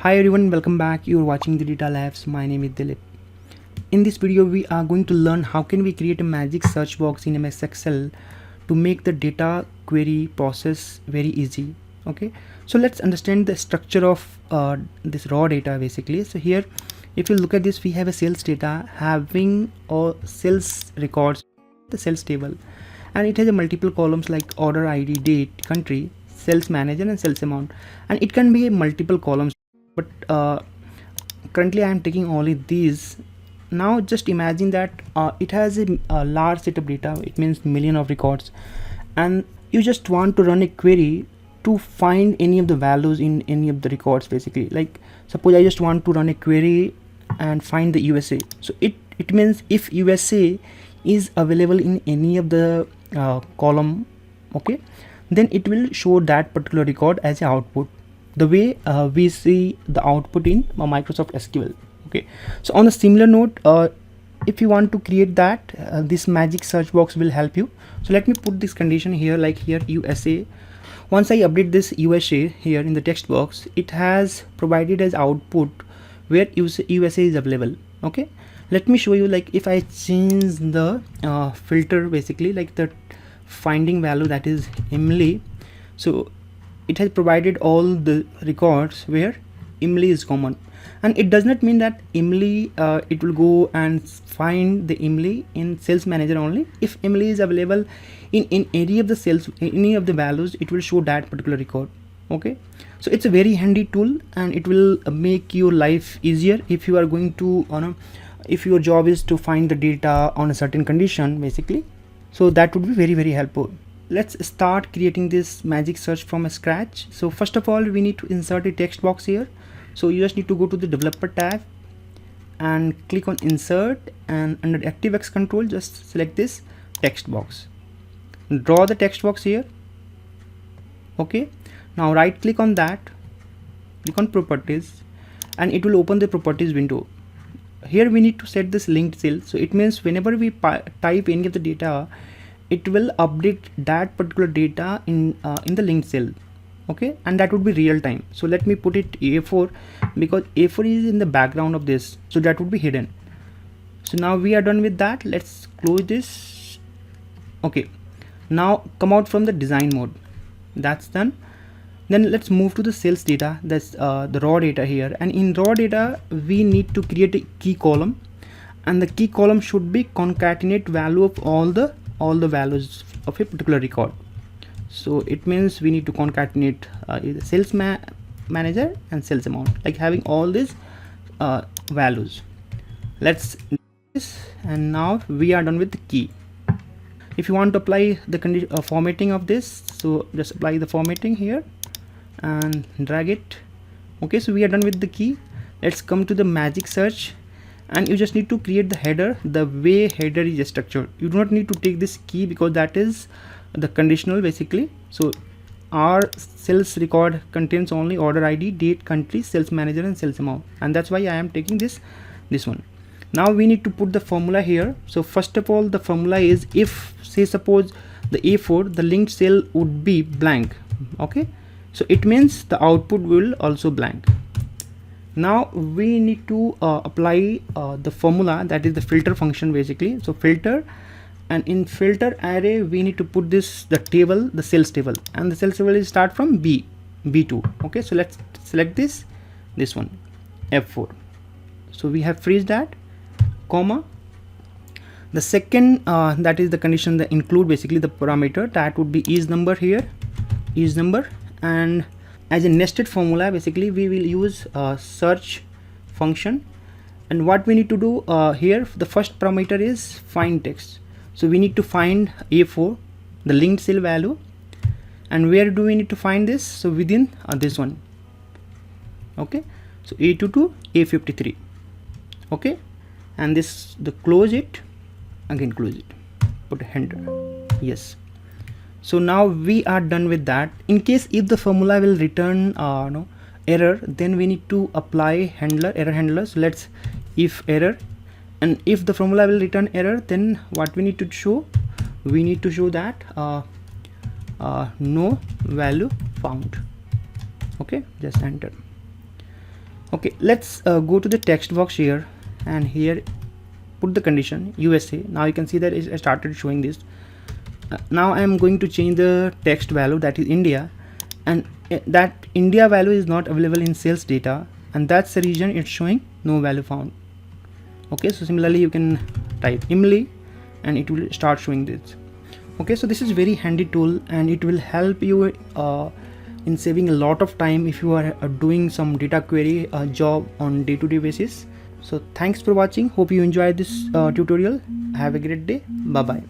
Hi everyone, welcome back. You're watching the Data Labs. My name is Dilip. In this video, we are going to learn how can we create a magic search box in MS Excel to make the data query process very easy. Okay, so let's understand the structure of this raw data basically. So here, if you look at this, we have a sales data having all sales records, the sales table, and it has a multiple columns like order ID, date, country, sales manager, and sales amount, and it can be multiple columns, but currently I am taking only these. Now just imagine that it has a large set of data, it means million of records, and you just want to run a query to find any of the values in any of the records basically. Like suppose I just want to run a query and find the USA. So it means if USA is available in any of the column, okay, then it will show that particular record as an output, the way we see the output in Microsoft SQL. Okay, so on a similar note, if you want to create that, this magic search box will help you. So let me put this condition here, like here USA. Once I update this USA here in the text box, it has provided as output where USA is available. Okay, let me show you, like if I change the filter basically, like the finding value, that is Emily. So it has provided all the records where Emily is common, and it does not mean that Emily it will go and find the Emily in sales manager only. If Emily is available in any of the sales, any of the values, it will show that particular record. Okay, so it's a very handy tool, and it will make your life easier if you are going to if your job is to find the data on a certain condition basically. So that would be very helpful. Let's start creating this magic search from scratch. So first of all, we need to insert a text box here. So you just need to go to the developer tab and click on insert, and under ActiveX control just select this text box, draw the text box here. Okay, now right click on that, click on properties, and it will open the properties window. Here we need to set this linked cell. So it means whenever we type any of the data, it will update that particular data in the linked cell. Okay, and that would be real time. So let me put it A4 because A4 is in the background of this, so that would be hidden. So now we are done with that. Let's close this. Okay, now come out from the design mode. That's done. Then let's move to the sales data. That's the raw data here, and in raw data we need to create a key column, and the key column should be concatenate value of all the values of a particular record. So it means we need to concatenate the sales manager and sales amount, like having all these values. Let's do this, and now we are done with the key. If you want to apply the formatting of this, so just apply the formatting here and drag it. Okay, so we are done with the key. Let's come to the magic search, and you just need to create the header the way header is structured. You do not need to take this key because that is the conditional basically. So our sales record contains only order ID, date, country, sales manager, and sales amount, and that's why I am taking this one. Now we need to put the formula here. So first of all, the formula is, if say suppose the A4, the linked cell would be blank. Okay, so it means the output will also blank. Now we need to apply the formula, that is the filter function basically. So filter, and in filter array we need to put this the table, the sales table, and the sales table is start from B2. Okay, so let's select this one F4. So we have freeze that, comma, the second that is the condition, the include basically the parameter, that would be is number here, is number, and as a nested formula basically we will use search function. And what we need to do here, the first parameter is find text. So we need to find A4, the linked cell value, and where do we need to find this? So within this one. Okay, so A2 to A53. Okay, and this, the close it, again close it, put a enter. Yes, so now we are done with that. In case if the formula will return error, then we need to apply error handler. So let's if error, and if the formula will return error, then what we need to show, we need to show that no value found. Okay, just enter. Okay, let's go to the text box here, and here put the condition USA. Now you can see that it started showing this. Now I am going to change the text value, that is India, and that India value is not available in sales data, and that's the reason it's showing no value found. Okay, so similarly you can type Imli and it will start showing this. Okay, so this is very handy tool, and it will help you in saving a lot of time if you are doing some data query job on day-to-day basis. So thanks for watching, hope you enjoyed this tutorial. Have a great day. Bye bye.